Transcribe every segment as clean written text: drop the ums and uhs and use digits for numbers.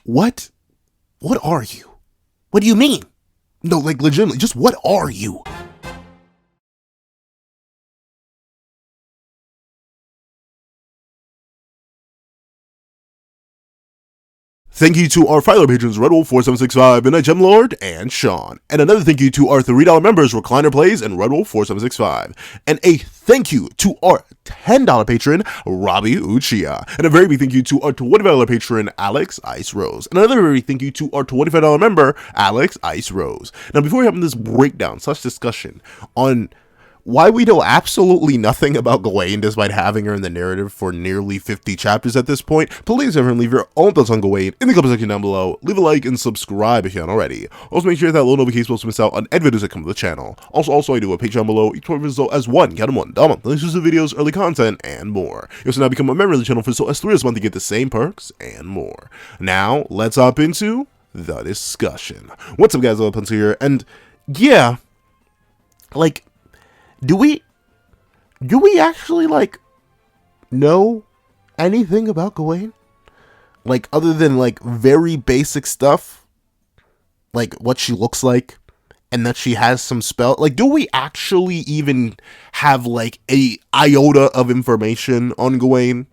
What? What are you? What do you mean? No, like legitimately, just what are you? Thank you to our Filer patrons Redwolf4765, Midnight Gem Lord, and Sean. And another thank you to our $3 members Recliner Plays and Redwolf4765. And a thank you to our $10 patron Robbie Uchiha. And a very big thank you to our $25 patron Alex Ice Rose. And another very big thank you to our $25 member Alex Ice Rose. Now before we have this breakdown / discussion on why we know absolutely nothing about Gawain despite having her in the narrative for nearly 50 chapters at this point, please everyone leave your own thoughts on Gawain in the comment section down below. Leave a like and subscribe if you haven't already. Also make sure that little notification to miss out on any videos that come to the channel. Also I do a Patreon below, each one result as one, count them one, dollar, exclusive videos, early content, and more. You also now become a member of the channel for so as 3 this month to get the same perks and more. Now, let's hop into the discussion. What's up guys, Punter here, and yeah, like, do we actually, like, know anything about Gawain? Like, other than, like, very basic stuff? Like, what she looks like? And that she has some spell? Like, do we actually even have, like, a iota of information on Gawain?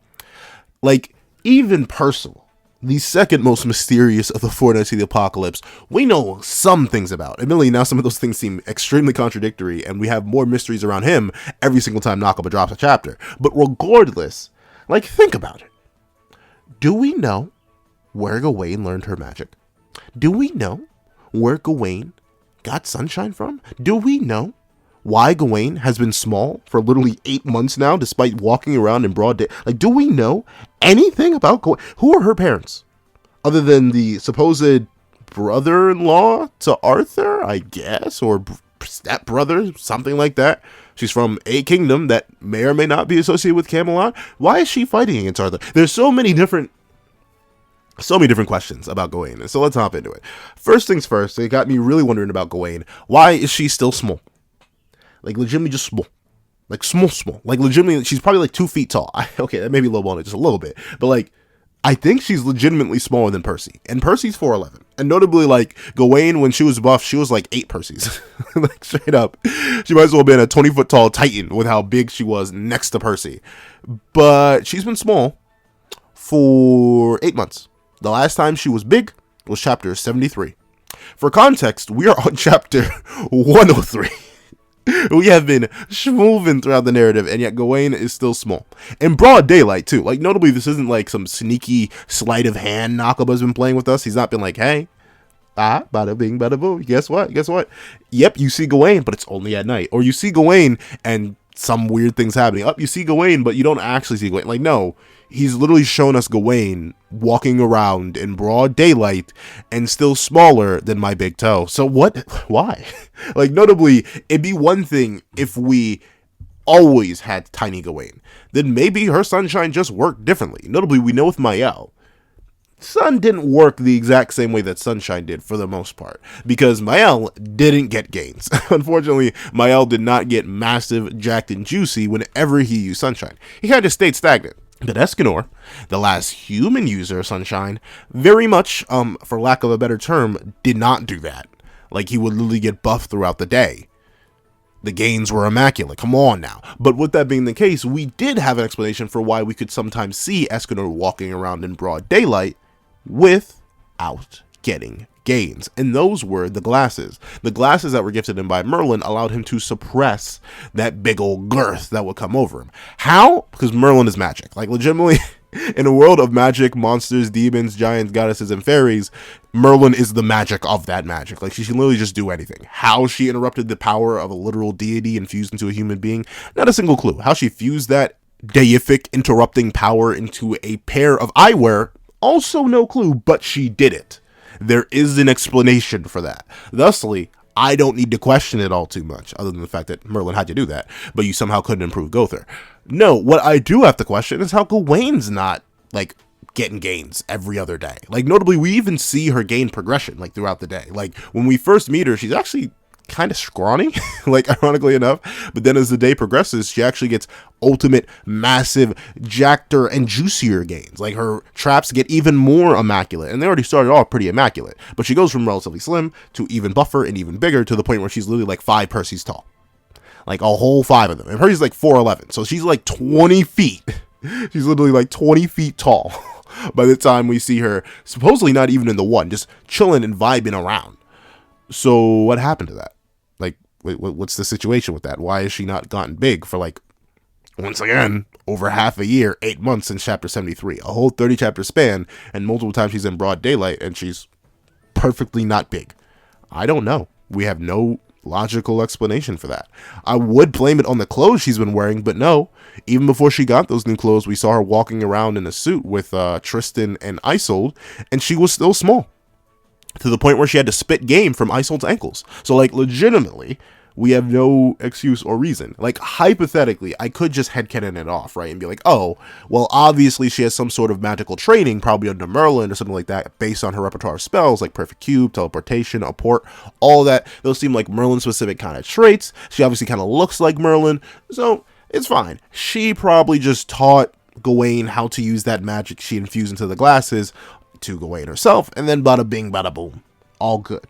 Like, even Percival, the second most mysterious of the 4 Knights of the Apocalypse, we know some things about. Admittedly, now some of those things seem extremely contradictory, and we have more mysteries around him every single time Nakaba drops a chapter. But regardless, like, think about it. Do we know where Gawain learned her magic? Do we know where Gawain got sunshine from? Do we know why Gawain has been small for literally 8 months now, despite walking around in broad day? Like, do we know anything about Gawain? Who are her parents? Other than the supposed brother-in-law to Arthur, I guess, or stepbrother, something like that. She's from a kingdom that may or may not be associated with Camelot. Why is she fighting against Arthur? There's so many different questions about Gawain, and so let's hop into it. First things first, it got me really wondering about Gawain. Why is she still small? Like, legitimately just small. Like, small. Like, legitimately, she's probably, like, 2 feet tall. Okay, that may be low on it just a little bit. But, like, I think she's legitimately smaller than Percy. And Percy's 4'11". And notably, like, Gawain, when she was buff, she was, like, 8 Percys. Like, straight up. She might as well have been a 20-foot tall titan with how big she was next to Percy. But she's been small for 8 months. The last time she was big was chapter 73. For context, we are on chapter 103. We have been schmoving throughout the narrative, and yet Gawain is still small. In broad daylight, too. Like, notably, this isn't like some sneaky sleight of hand Nakaba's been playing with us. He's not been like, hey, bada bing, bada boo. Guess what? Yep, you see Gawain, but it's only at night. Or you see Gawain, and some weird things happening. You see Gawain, but you don't actually see Gawain. Like, no. He's literally shown us Gawain walking around in broad daylight and still smaller than my big toe. So what? Why? Like, notably, it'd be one thing if we always had tiny Gawain. Then maybe her sunshine just worked differently. Notably, we know with Mael, sun didn't work the exact same way that sunshine did for the most part, because Mael didn't get gains. Unfortunately, Mael did not get massive, jacked, and juicy whenever he used sunshine. He kind of stayed stagnant. But Escanor, the last human user of sunshine, very much, for lack of a better term, did not do that. Like, he would literally get buffed throughout the day. The gains were immaculate. Come on now. But with that being the case, we did have an explanation for why we could sometimes see Escanor walking around in broad daylight without getting gains, and those were the glasses. The glasses that were gifted him by Merlin allowed him to suppress that big old girth that would come over him. How? Because Merlin is magic. Like, legitimately, in a world of magic, monsters, demons, giants, goddesses, and fairies, Merlin is the magic of that magic. Like, she can literally just do anything. How she interrupted the power of a literal deity and fused into a human being, not a single clue. How she fused that deific interrupting power into a pair of eyewear, also no clue, but she did it. There is an explanation for that. Thusly, I don't need to question it all too much, other than the fact that Merlin had to do that, but you somehow couldn't improve Gother. No, what I do have to question is how Gawain's not, like, getting gains every other day. Like, notably, we even see her gain progression, like, throughout the day. Like, when we first meet her, she's actually kind of scrawny, like ironically enough. But then as the day progresses, she actually gets ultimate, massive, jackeder, and juicier gains. Like her traps get even more immaculate, and they already started off pretty immaculate. But she goes from relatively slim to even buffer and even bigger to the point where she's literally like 5 Percy's tall. Like a whole 5 of them. And Percy's like 4'11", so she's like 20 feet. She's literally like 20 feet tall by the time we see her, supposedly not even in the 1, just chilling and vibing around. So what happened to that? Like, what's the situation with that? Why has she not gotten big for, like, once again, over half a year, 8 months since chapter 73, a whole 30 chapter span, and multiple times she's in broad daylight and she's perfectly not big? I don't know. We have no logical explanation for that. I would blame it on the clothes she's been wearing, but no. Even before she got those new clothes, we saw her walking around in a suit with Tristan and Isolde, and she was still small, to the point where she had to spit game from Isolde's ankles. So, like, legitimately, we have no excuse or reason. Like, hypothetically, I could just headcanon it off, right, and be like, oh, well, obviously she has some sort of magical training, probably under Merlin or something like that, based on her repertoire of spells, like Perfect Cube, Teleportation, Apport, all that. Those seem like Merlin-specific kind of traits. She obviously kind of looks like Merlin, so it's fine. She probably just taught Gawain how to use that magic she infused into the glasses to Gawain herself, and then bada bing, bada boom. All good.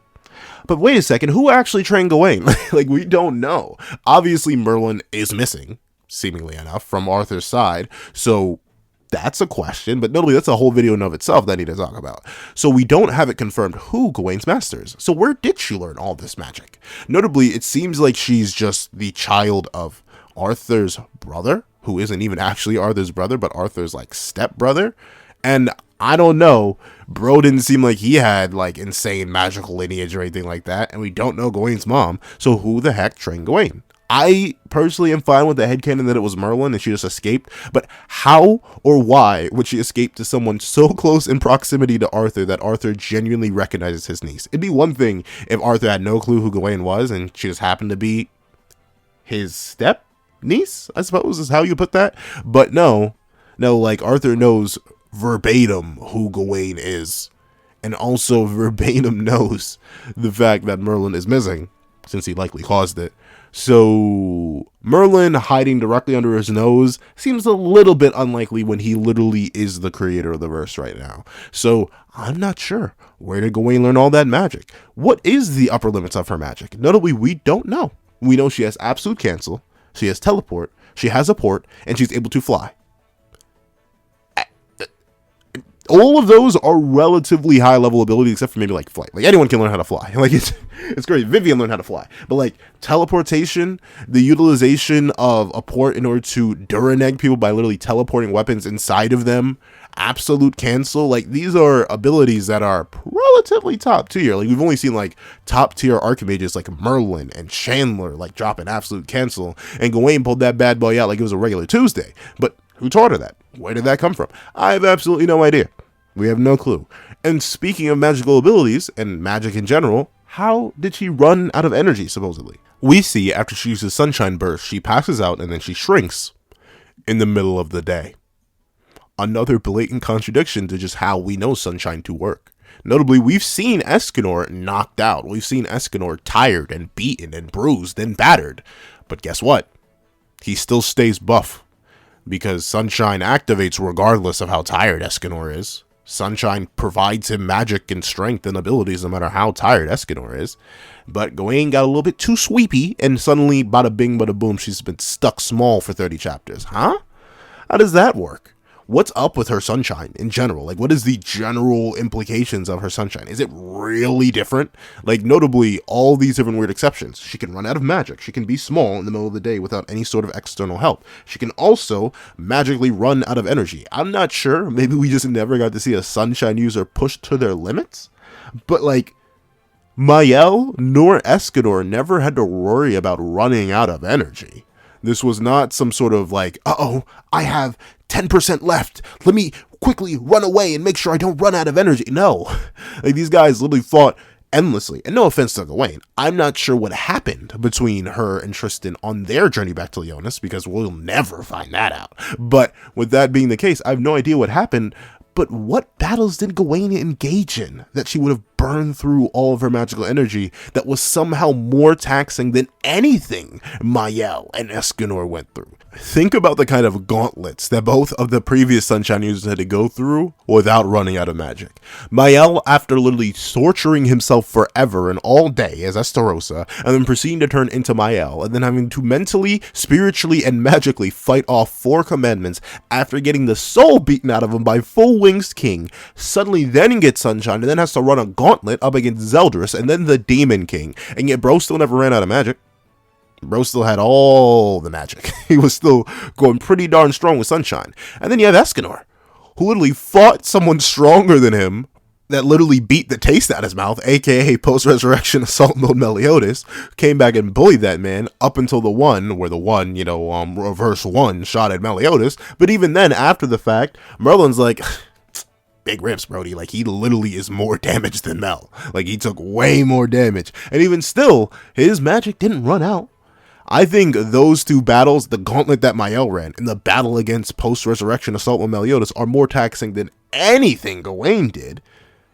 But wait a second, who actually trained Gawain? Like, we don't know. Obviously, Merlin is missing, seemingly enough, from Arthur's side, so that's a question, but notably, that's a whole video in of itself that I need to talk about. So we don't have it confirmed who Gawain's master is. So where did she learn all this magic? Notably, it seems like she's just the child of Arthur's brother, who isn't even actually Arthur's brother, but Arthur's, like, stepbrother. And I don't know, bro didn't seem like he had, like, insane magical lineage or anything like that, and we don't know Gawain's mom, so who the heck trained Gawain? I personally am fine with the headcanon that it was Merlin and she just escaped, but how or why would she escape to someone so close in proximity to Arthur that Arthur genuinely recognizes his niece? It'd be one thing if Arthur had no clue who Gawain was and she just happened to be his step niece, I suppose is how you put that, but no, like, Arthur knows verbatim who Gawain is, and also verbatim knows the fact that Merlin is missing, since he likely caused it. So Merlin hiding directly under his nose seems a little bit unlikely when he literally is the creator of the verse right now. So I'm not sure. Where did Gawain learn all that magic? What is the upper limits of her magic? Notably, we don't know. We know she has absolute cancel, she has teleport, she has apport, and she's able to fly. All of those are relatively high level abilities, except for maybe like flight. Like, anyone can learn how to fly. Like, it's great. Vivian learned how to fly, but like teleportation, the utilization of apport in order to Duraneg people by literally teleporting weapons inside of them, absolute cancel. Like, these are abilities that are relatively top tier. Like, we've only seen like top tier archmages like Merlin and Chandler like dropping absolute cancel, and Gawain pulled that bad boy out like it was a regular Tuesday. But who taught her that? Where did that come from? I have absolutely no idea. We have no clue. And speaking of magical abilities, and magic in general, how did she run out of energy, supposedly? We see after she uses Sunshine Burst, she passes out and then she shrinks in the middle of the day. Another blatant contradiction to just how we know Sunshine to work. Notably, we've seen Escanor knocked out. We've seen Escanor tired and beaten and bruised and battered. But guess what? He still stays buff, because Sunshine activates regardless of how tired Escanor is. Sunshine provides him magic and strength and abilities no matter how tired Escanor is. But Gawain got a little bit too sweepy, and suddenly, bada bing, bada boom, she's been stuck small for 30 chapters. Huh? How does that work? What's up with her Sunshine in general? Like, what is the general implications of her Sunshine? Is it really different? Like, notably, all these different weird exceptions. She can run out of magic. She can be small in the middle of the day without any sort of external help. She can also magically run out of energy. I'm not sure. Maybe we just never got to see a Sunshine user pushed to their limits. But, like, Mael nor Escanor never had to worry about running out of energy. This was not some sort of like, uh-oh, I have 10% left. Let me quickly run away and make sure I don't run out of energy. No, like, these guys literally fought endlessly. And no offense to Gawain, I'm not sure what happened between her and Tristan on their journey back to Leonis, because we'll never find that out. But with that being the case, I have no idea what happened. But what battles did Gawain engage in that she would have burned through all of her magical energy that was somehow more taxing than anything Mael and Escanor went through? Think about the kind of gauntlets that both of the previous Sunshine users had to go through without running out of magic. Mael, after literally torturing himself forever and all day as Estarossa, and then proceeding to turn into Mael, and then having to mentally, spiritually, and magically fight off 4 commandments after getting the soul beaten out of him by full-winged King, suddenly then gets Sunshine, and then has to run a gauntlet up against Zeldris, and then the Demon King, and yet bro still never ran out of magic. Bro still had all the magic. He was still going pretty darn strong with Sunshine. And then you have Escanor, who literally fought someone stronger than him that literally beat the taste out of his mouth, aka post-resurrection assault mode Meliodas, came back and bullied that man up until the one, where the one, reverse one shot at Meliodas. But even then, after the fact, Merlin's like, big rips, Brody. Like, he literally is more damaged than Mel. Like, he took way more damage. And even still, his magic didn't run out. I think those 2 battles, the gauntlet that Mael ran and the battle against post-resurrection assault with Meliodas, are more taxing than anything Gawain did.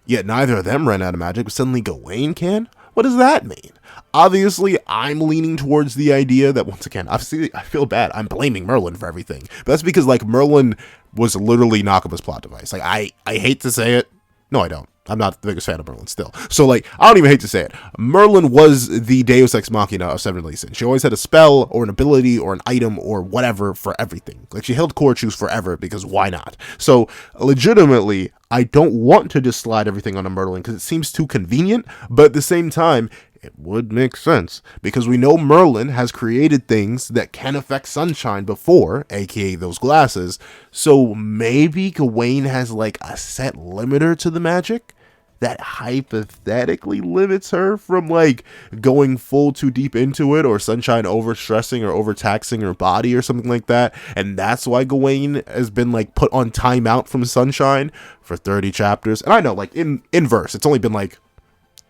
Yet neither of them ran out of magic, but suddenly Gawain can? What does that mean? Obviously, I'm leaning towards the idea that, once again, obviously, I feel bad. I'm blaming Merlin for everything. But that's because, like, Merlin was literally Nakaba's plot device. Like, I hate to say it. No, I don't. I'm not the biggest fan of Merlin still. So, like, I don't even hate to say it. Merlin was the Deus Ex Machina of Seven Deadly Sins. She always had a spell or an ability or an item or whatever for everything. Like, she held core choose forever because why not? So, legitimately, I don't want to just slide everything onto Merlin because it seems too convenient, but at the same time, it would make sense because we know Merlin has created things that can affect Sunshine before, aka those glasses. So maybe Gawain has like a set limiter to the magic that hypothetically limits her from like going full too deep into it, or Sunshine overstressing or overtaxing her body or something like that. And that's why Gawain has been like put on timeout from Sunshine for 30 chapters. And I know, like, in verse, it's only been like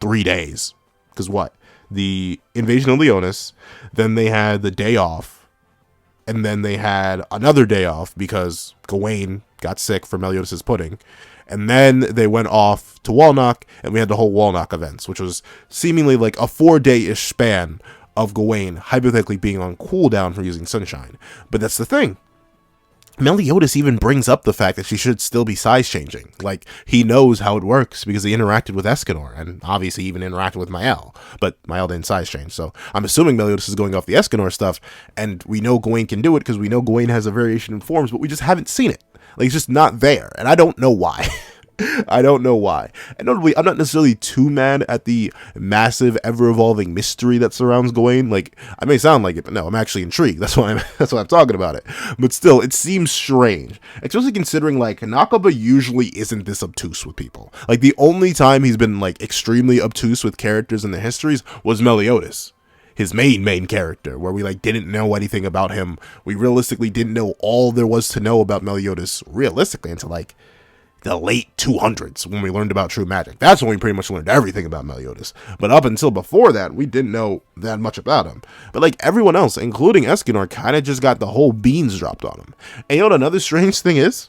3 days. Because what? The invasion of Leonis, then they had the day off, and then they had another day off because Gawain got sick for Meliodas' pudding. And then they went off to Walnock, and we had the whole Walnock events, which was seemingly like a 4-day-ish span of Gawain hypothetically being on cooldown for using Sunshine. But that's the thing. Meliodas even brings up the fact that she should still be size changing. Like, he knows how it works because he interacted with Escanor, and obviously even interacted with Mael, but Mael didn't size change. So I'm assuming Meliodas is going off the Escanor stuff, and we know Gawain can do it because we know Gawain has a variation in forms, but we just haven't seen it. Like, it's just not there, and I don't know why. I don't know why. And notably, I'm not necessarily too mad at the massive, ever-evolving mystery that surrounds Gawain. Like, I may sound like it, but no, I'm actually intrigued. That's why I'm talking about it. But still, it seems strange, especially considering like Nakaba usually isn't this obtuse with people. Like, the only time he's been like extremely obtuse with characters in the histories was Meliodas, his main character, where we like didn't know anything about him. We realistically didn't know all there was to know about Meliodas realistically until like the late 200s when we learned about true magic. That's when we pretty much learned everything about Meliodas. But up until before that, we didn't know that much about him. But like everyone else, including Escanor, kind of just got the whole beans dropped on him. And you know what another strange thing is?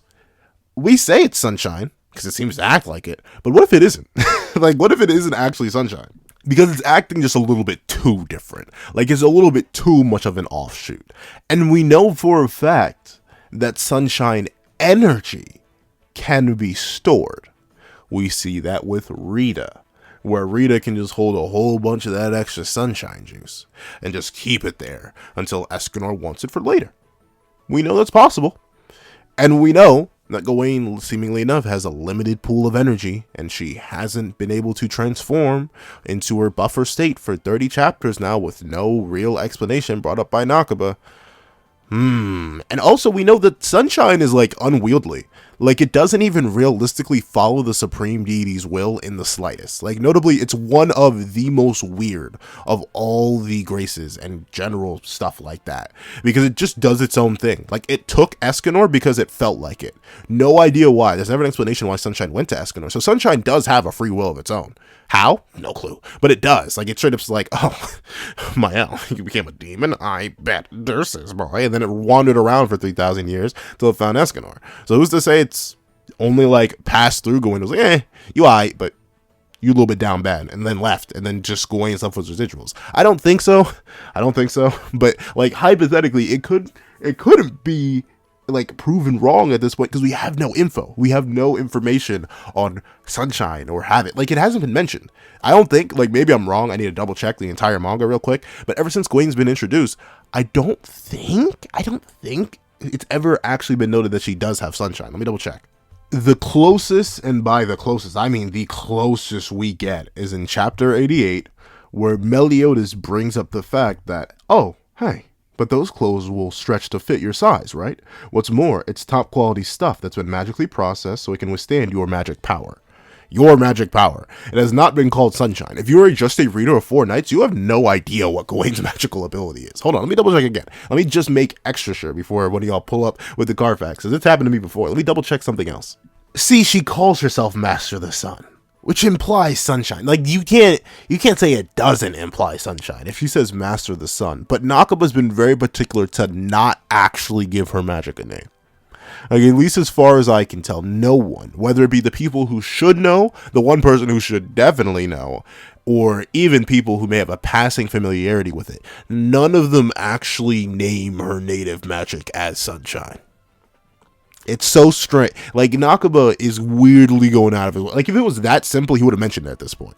We say it's Sunshine because it seems to act like it, but what if it isn't? Like, what if it isn't actually Sunshine? Because it's acting just a little bit too different. Like, it's a little bit too much of an offshoot. And we know for a fact that Sunshine energy can be stored. We see that with Rita, where Rita can just hold a whole bunch of that extra Sunshine juice and just keep it there until Escanor wants it for later. We know that's possible. And we know that Gawain, seemingly enough, has a limited pool of energy, and she hasn't been able to transform into her buffer state for 30 chapters now with no real explanation brought up by Nakaba. And also we know that Sunshine is like unwieldy. Like, it doesn't even realistically follow the Supreme Deity's will in the slightest. Like, notably, it's one of the most weird of all the graces and general stuff like that. Because it just does its own thing. Like, it took Escanor because it felt like it. No idea why. There's never an explanation why Sunshine went to Escanor. So Sunshine does have a free will of its own. How? No clue. But it does. Like, it straight up's like, oh, Mael, you became a demon? I bet Dursis, boy. And then it wandered around for 3,000 years till it found Escanor. So who's to say it's only like passed through Gawain, was like, you alright, but you a little bit down bad, and then left, and then just Gawain stuff was residuals. I don't think so. But like hypothetically, it couldn't be like proven wrong at this point because we have no info. We have no information on Sunshine or have it. Like, it hasn't been mentioned. I don't think, like, maybe I'm wrong. I need to double check the entire manga real quick. But ever since Gawain's been introduced, I don't think it's ever actually been noted that she does have Sunshine. Let me double check. The closest, and by the closest, I mean the closest we get, is in chapter 88, where Meliodas brings up the fact that, oh, hey, but those clothes will stretch to fit your size, right? What's more, it's top quality stuff that's been magically processed so it can withstand your magic power. Your magic power. It has not been called Sunshine. If you are just a reader of Four Knights, you have no idea what Gawain's magical ability is. Hold on, let me double check again. Let me just make extra sure before one of y'all pull up with the Carfax, because it's happened to me before. Let me double check something else. See, she calls herself Master of the Sun, which implies Sunshine. Like, you can't say it doesn't imply Sunshine if she says Master of the Sun. But Nakaba's been very particular to not actually give her magic a name. Like, at least as far as I can tell, no one, whether it be the people who should know, the one person who should definitely know, or even people who may have a passing familiarity with it, none of them actually name her native magic as Sunshine. It's so strange. Like, Nakaba is weirdly going out of it. Like, if it was that simple, he would have mentioned it at this point.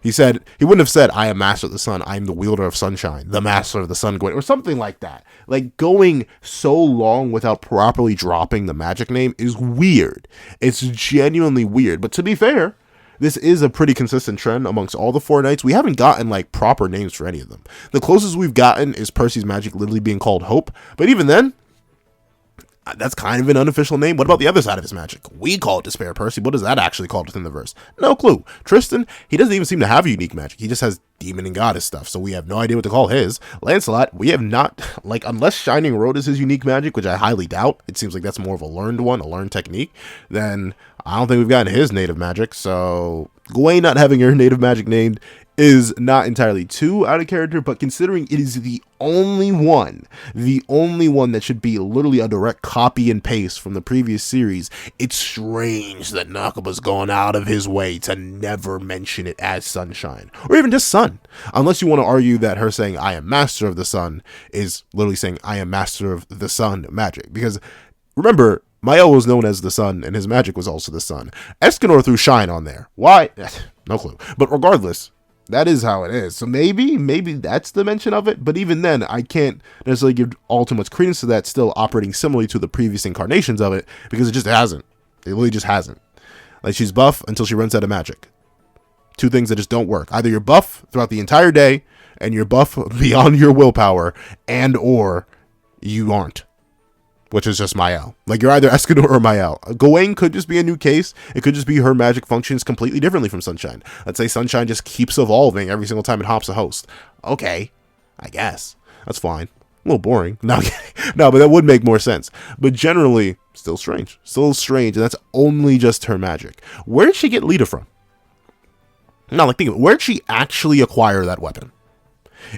He wouldn't have said, I am Master of the Sun, I am the wielder of Sunshine, the Master of the Sun, or something like that. Like, going so long without properly dropping the magic name is weird. It's genuinely weird. But to be fair, this is a pretty consistent trend amongst all the Four Knights. We haven't gotten, like, proper names for any of them. The closest we've gotten is Percy's magic literally being called Hope. But even then, that's kind of an unofficial name. What about the other side of his magic? We call it Despair Percy. What is that actually called within the verse? No clue. Tristan, he doesn't even seem to have unique magic. He just has demon and goddess stuff, so we have no idea what to call his. Lancelot, we have not, like, unless Shining Road is his unique magic, which I highly doubt. It seems like that's more of a learned one, a learned technique. Then I don't think we've gotten his native magic, so Gawain not having her native magic named is not entirely too out of character, but considering it is the only one that should be literally a direct copy and paste from the previous series, it's strange that Nakaba's gone out of his way to never mention it as Sunshine, or even just Sun, unless you want to argue that her saying I am Master of the Sun is literally saying I am Master of the Sun magic, because remember, Mael was known as the Sun, and his magic was also the Sun. Escanor threw Shine on there. Why? No clue. But regardless, that is how it is. So maybe that's the mention of it. But even then, I can't necessarily give all too much credence to that, still operating similarly to the previous incarnations of it, because it just hasn't. It really just hasn't. Like, she's buff until she runs out of magic. Two things that just don't work. Either you're buff throughout the entire day, and you're buff beyond your willpower, and or you aren't, which is just Mael. Like, you're either Escanor or Mael. Gawain could just be a new case. It could just be her magic functions completely differently from Sunshine. Let's say Sunshine just keeps evolving every single time it hops a host. Okay, I guess. That's fine. A little boring. No, but that would make more sense. But generally, still strange. Still strange, and that's only just her magic. Where did she get Lita from? No, like, think of it. Where did she actually acquire that weapon?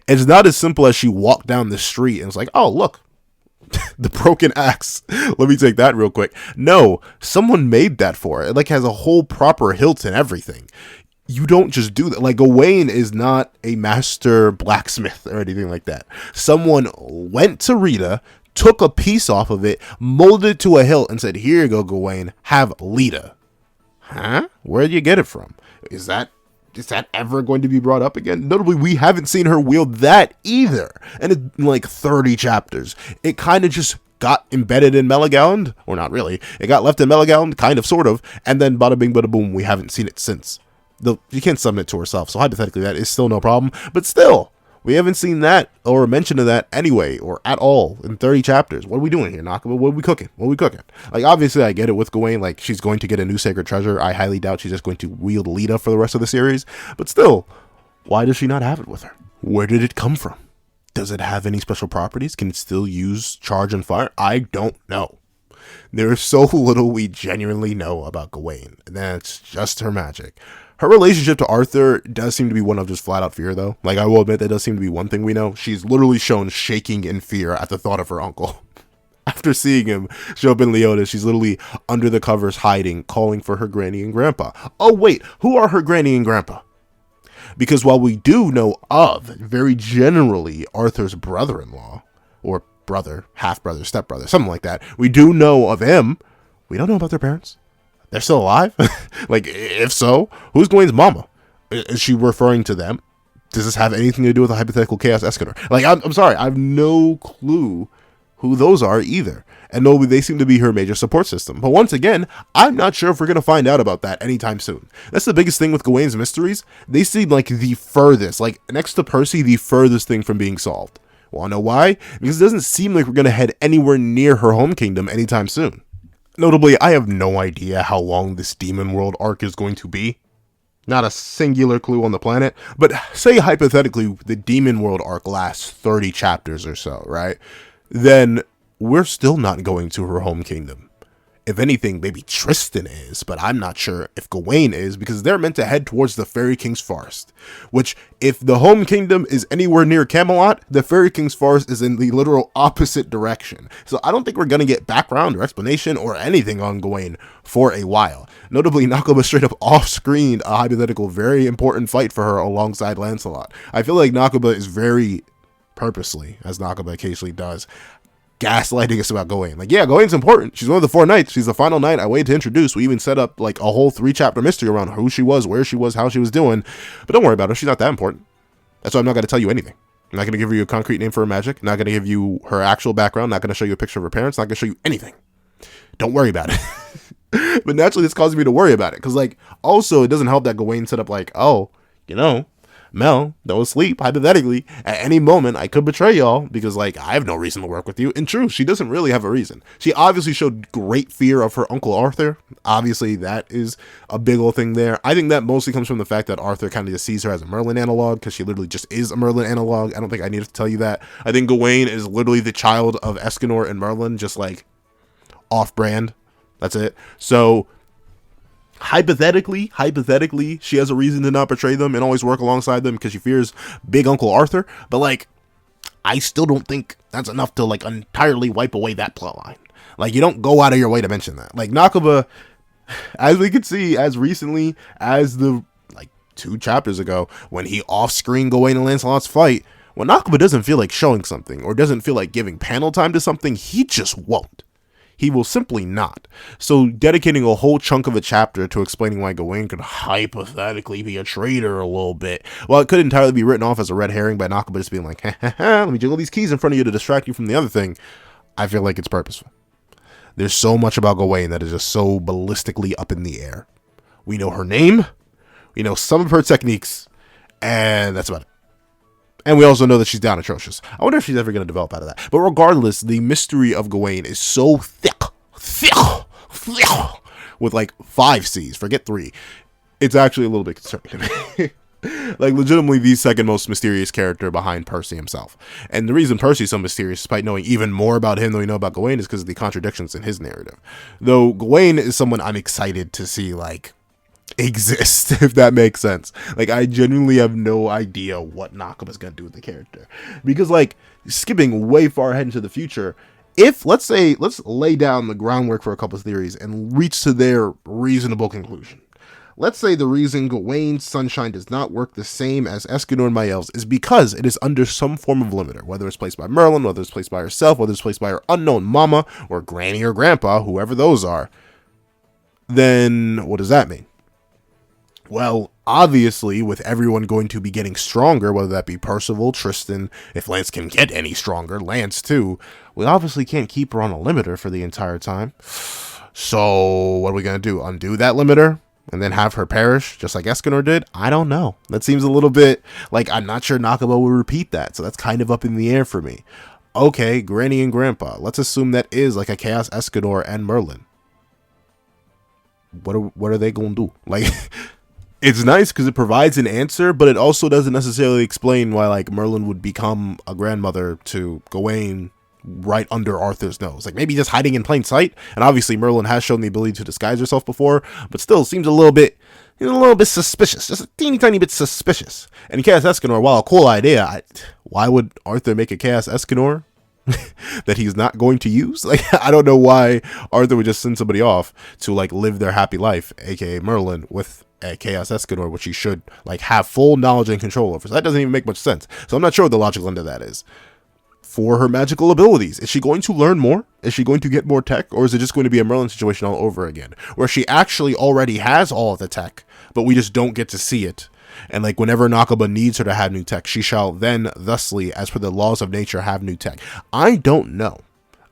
It's not as simple as she walked down the street and was like, oh, look, the broken axe. Let me take that real quick. No, someone made that for her. It like has a whole proper hilt and everything. You don't just do that. Like, Gawain is not a master blacksmith or anything like that. Someone went to Rita, took a piece off of it, molded it to a hilt, and said, here you go, Gawain, have Lita. Huh? Where did you get it from? Is that ever going to be brought up again? Notably, we haven't seen her wield that either. And in like 30 chapters, it kind of just got embedded in Meligaland, or not really. It got left in Meligaland, kind of, sort of, and then bada bing, bada boom, we haven't seen it since. You can't summon it to herself, so hypothetically that is still no problem. But still, we haven't seen that or a mention of that anyway, or at all, in 30 chapters. What are we doing here, Nakaba? What are we cooking? Like, obviously, I get it with Gawain. Like, she's going to get a new sacred treasure. I highly doubt she's just going to wield Lita for the rest of the series. But still, why does she not have it with her? Where did it come from? Does it have any special properties? Can it still use charge and fire? I don't know. There is so little we genuinely know about Gawain, and that's just her magic. Her relationship to Arthur does seem to be one of just flat out fear, though. Like, I will admit that does seem to be one thing we know. She's literally shown shaking in fear at the thought of her uncle. After seeing him show up in Leota, she's literally under the covers hiding, calling for her granny and grandpa. Oh wait, who are her granny and grandpa? Because while we do know of, very generally, Arthur's brother-in-law, or brother, half-brother, stepbrother, something like that, we do know of him. We don't know about their parents. They're still alive? Like, if so, who's Gawain's mama? Is she referring to them? Does this have anything to do with a hypothetical Chaos Escanor? Like, I'm sorry, I have no clue who those are either. And no, they seem to be her major support system. But once again, I'm not sure if we're going to find out about that anytime soon. That's the biggest thing with Gawain's mysteries. They seem like the furthest, like next to Percy, the furthest thing from being solved. Wanna know why? Because it doesn't seem like we're going to head anywhere near her home kingdom anytime soon. Notably, I have no idea how long this Demon World arc is going to be. Not a singular clue on the planet, but say hypothetically the Demon World arc lasts 30 chapters or so, right? Then we're still not going to her home kingdom. If anything, maybe Tristan is, but I'm not sure if Gawain is, because they're meant to head towards the Fairy King's Forest. Which, if the home kingdom is anywhere near Camelot, the Fairy King's Forest is in the literal opposite direction. So I don't think we're going to get background or explanation or anything on Gawain for a while. Notably, Nakaba straight up off-screened a hypothetical very important fight for her alongside Lancelot. I feel like Nakaba is very purposely, as Nakaba occasionally does, gaslighting us about Gawain. Like, yeah, Gawain's important. She's one of the 4 knights. She's the final knight I waited to introduce. We even set up like a whole 3-chapter mystery around who she was, where she was, how she was doing. But don't worry about her. She's not that important. That's why I'm not going to tell you anything. I'm not going to give you a concrete name for her magic. I'm not going to give you her actual background. Not going to show you a picture of her parents. Not going to show you anything. Don't worry about it. But naturally, this causes me to worry about it. Because, like, also, it doesn't help that Gawain set up, like, oh, you know, Mel, don't sleep, hypothetically, at any moment, I could betray y'all because, like, I have no reason to work with you. In truth, she doesn't really have a reason. She obviously showed great fear of her Uncle Arthur. Obviously, that is a big old thing there. I think that mostly comes from the fact that Arthur kind of just sees her as a Merlin analog because she literally just is a Merlin analog. I don't think I need to tell you that. I think Gawain is literally the child of Escanor and Merlin, just, like, off-brand. That's it. So hypothetically, she has a reason to not betray them and always work alongside them because she fears big Uncle Arthur. But, like, I still don't think that's enough to, like, entirely wipe away that plotline. Like, you don't go out of your way to mention that. Like, Nakaba, as we could see, as recently as the, like, 2 chapters ago, when he off-screened Gawain and Lancelot's fight, when Nakaba doesn't feel like showing something or doesn't feel like giving panel time to something, he just won't. He will simply not. So dedicating a whole chunk of a chapter to explaining why Gawain could hypothetically be a traitor a little bit, while it could entirely be written off as a red herring by Nakaba just being like, ha ha ha, let me jiggle these keys in front of you to distract you from the other thing, I feel like it's purposeful. There's so much about Gawain that is just so ballistically up in the air. We know her name, we know some of her techniques, and that's about it. And we also know that she's down atrocious. I wonder if she's ever going to develop out of that. But regardless, the mystery of Gawain is so thick, with like 5 C's, forget 3. It's actually a little bit concerning to me. Like, legitimately the second most mysterious character behind Percy himself. And the reason Percy's so mysterious, despite knowing even more about him than we know about Gawain, is because of the contradictions in his narrative. Though Gawain is someone I'm excited to see, like, exist, if that makes sense. Like, I genuinely have no idea what Nakaba's gonna do with the character, because, like, skipping way far ahead into the future, if let's lay down the groundwork for a couple of theories and reach to their reasonable conclusion. Let's say the reason Gawain's Sunshine does not work the same as Escanor and Mael's is because it is under some form of limiter, whether it's placed by Merlin, whether it's placed by herself, whether it's placed by her unknown mama or granny or grandpa, whoever those are. Then what does that mean? Well, obviously, with everyone going to be getting stronger, whether that be Percival, Tristan, if Lance can get any stronger, Lance too, we obviously can't keep her on a limiter for the entire time. So, what are we going to do? Undo that limiter? And then have her perish, just like Escanor did? I don't know. That seems a little bit like I'm not sure Nakaba will repeat that, so that's kind of up in the air for me. Okay, Granny and Grandpa. Let's assume that is like a Chaos Escanor and Merlin. What are they going to do? Like... It's nice because it provides an answer, but it also doesn't necessarily explain why, like, Merlin would become a grandmother to Gawain right under Arthur's nose. Like, maybe just hiding in plain sight. And obviously Merlin has shown the ability to disguise herself before, but still seems a little bit suspicious. Just a teeny tiny bit suspicious. And Chaos Escanor, while a cool idea, why would Arthur make a Chaos Escanor? that he's not going to use. Like, I don't know why Arthur would just send somebody off to like live their happy life, aka Merlin, with a Chaos Escanor, which he should like have full knowledge and control over. So that doesn't even make much sense. So I'm not sure what the logical end of that is. For her magical abilities, is she going to learn more? Is she going to get more tech? Or is it just going to be a Merlin situation all over again, where she actually already has all of the tech, but we just don't get to see it? And like whenever Nakaba needs her to have new tech, she shall then thusly, as per the laws of nature, have new tech. I don't know.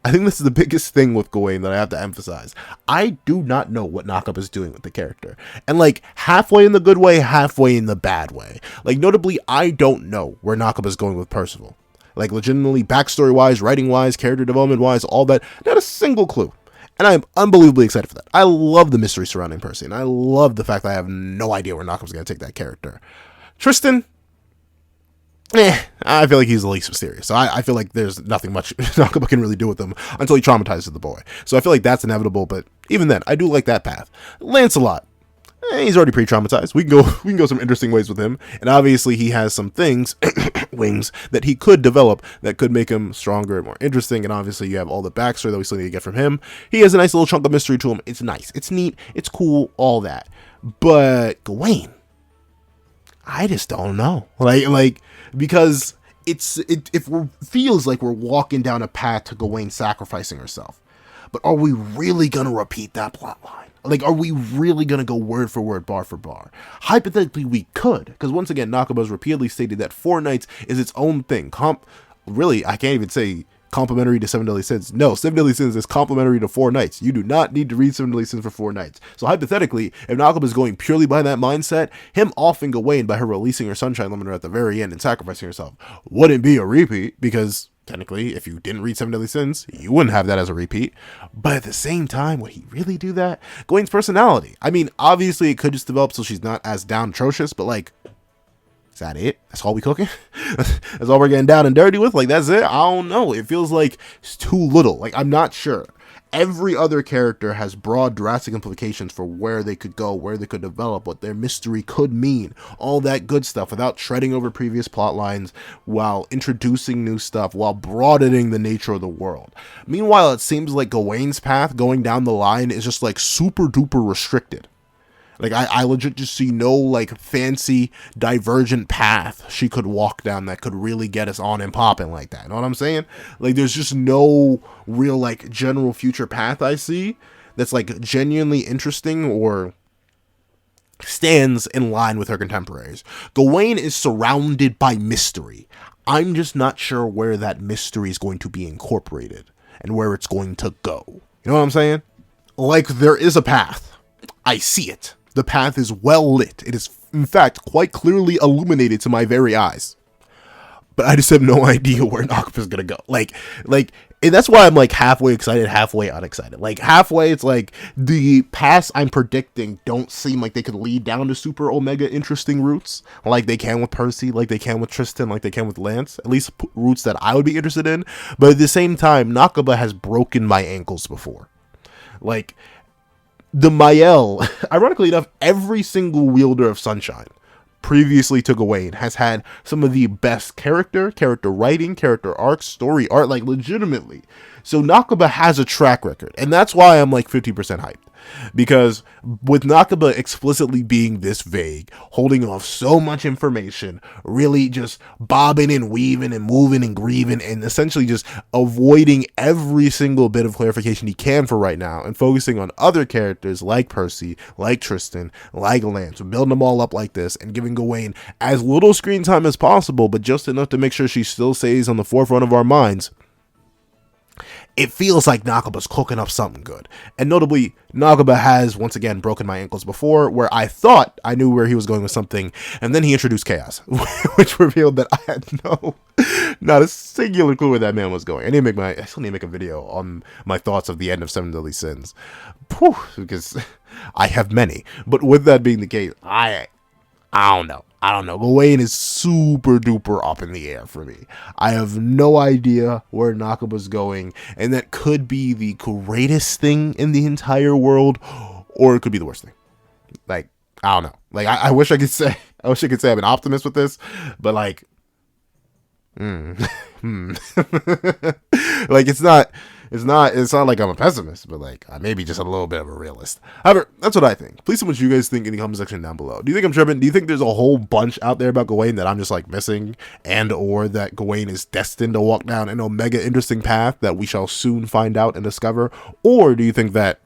I think this is the biggest thing with Gawain that I have to emphasize. I do not know what Nakaba is doing with the character. And like halfway in the good way, halfway in the bad way. Like notably, I don't know where Nakaba is going with Percival. Like legitimately, backstory wise, writing wise, character development wise, all that, not a single clue. And I'm unbelievably excited for that. I love the mystery surrounding Percy, and I love the fact that I have no idea where Nakaba's going to take that character. Tristan, I feel like he's the least mysterious. So I feel like there's nothing much Nakaba can really do with him until he traumatizes the boy. So I feel like that's inevitable, but even then, I do like that path. Lancelot, he's already pre-traumatized. We can go some interesting ways with him, and obviously he has some things, wings, that he could develop that could make him stronger and more interesting. And obviously you have all the backstory that we still need to get from him. He has a nice little chunk of mystery to him. It's nice, it's neat, it's cool, all that. But Gawain, I just don't know. Like because it feels like we're walking down a path to Gawain sacrificing herself. But are we really gonna repeat that plot line? Like, are we really going to go word for word, bar for bar? Hypothetically, we could. Because once again, Nakaba's repeatedly stated that 4 Knights is its own thing. Really, I can't even say complementary to 7 Deadly Sins. No, 7 Deadly Sins is complementary to 4 Knights. You do not need to read 7 Deadly Sins for 4 Knights. So hypothetically, if Nakaba's going purely by that mindset, him offing Gawain by her releasing her Sunshine Limiter at the very end and sacrificing herself wouldn't be a repeat, because technically, if you didn't read 7 Deadly Sins, you wouldn't have that as a repeat. But at the same time, would he really do that? Gawain's personality. I mean, obviously, it could just develop so she's not as down atrocious, but like, is that it? That's all we cooking? That's all we're getting down and dirty with? Like, that's it? I don't know. It feels like it's too little. Like, I'm not sure. Every other character has broad, drastic implications for where they could go, where they could develop, what their mystery could mean, all that good stuff, without treading over previous plot lines, while introducing new stuff, while broadening the nature of the world. Meanwhile, it seems like Gawain's path going down the line is just like super duper restricted. Like, I legit just see no, like, fancy, divergent path she could walk down that could really get us on and popping like that. You know what I'm saying? Like, there's just no real, like, general future path I see that's, like, genuinely interesting or stands in line with her contemporaries. Gawain is surrounded by mystery. I'm just not sure where that mystery is going to be incorporated and where it's going to go. You know what I'm saying? Like, there is a path. I see it. The path is well lit. It is, in fact, quite clearly illuminated to my very eyes. But I just have no idea where Nakaba's gonna go. Like, and that's why I'm like halfway excited, halfway unexcited. Like halfway, it's like the paths I'm predicting don't seem like they could lead down to super omega interesting routes, like they can with Percy, like they can with Tristan, like they can with Lance. At least routes that I would be interested in. But at the same time, Nakaba has broken my ankles before. Like, the Mael, ironically enough, every single wielder of Sunshine previously to Gawain has had some of the best character writing, character arcs, story art, like legitimately. So Nakaba has a track record, and that's why I'm like 50% hyped. Because with Nakaba explicitly being this vague, holding off so much information, really just bobbing and weaving and moving and grieving, and essentially just avoiding every single bit of clarification he can for right now, and focusing on other characters like Percy, like Tristan, like Lance, building them all up like this, and giving Gawain as little screen time as possible, but just enough to make sure she still stays on the forefront of our minds. It feels like Nakaba's cooking up something good. And notably, Nakaba has, once again, broken my ankles before, where I thought I knew where he was going with something, and then he introduced Chaos, which revealed that I had not a singular clue where that man was going. I still need to make a video on my thoughts of the end of 7 Deadly Sins. Because I have many. But with that being the case, I don't know. Gawain is super duper up in the air for me. I have no idea where Nakaba's going, and that could be the greatest thing in the entire world, or it could be the worst thing. Like, I don't know. Like, I wish I could say I'm an optimist with this, but like, Like it's not like I'm a pessimist, but like I may be just a little bit of a realist. However, that's what I think. Please tell me what you guys think in the comment section down below. Do you think I'm tripping? Do you think there's a whole bunch out there about Gawain that I'm just like missing, and or that Gawain is destined to walk down an omega interesting path that we shall soon find out and discover? Or do you think that,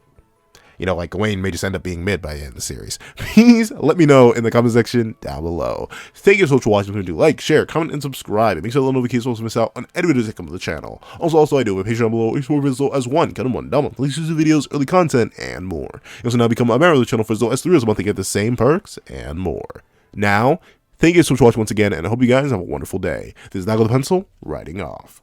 like Gawain may just end up being mid by the end of the series? Please let me know in the comment section down below. Thank you so much for watching. Do like, share, comment, and subscribe. And make sure the notifications don't miss out on any videos that come to the channel. Also I do have a Patreon below, explore videos as one, cut them one down, exclusive videos, early content, and more. You also now become a member of the channel for as low as $3 a month to get the same perks and more. Now, thank you so much for watching once again, and I hope you guys have a wonderful day. This is Nago the Pencil, writing off.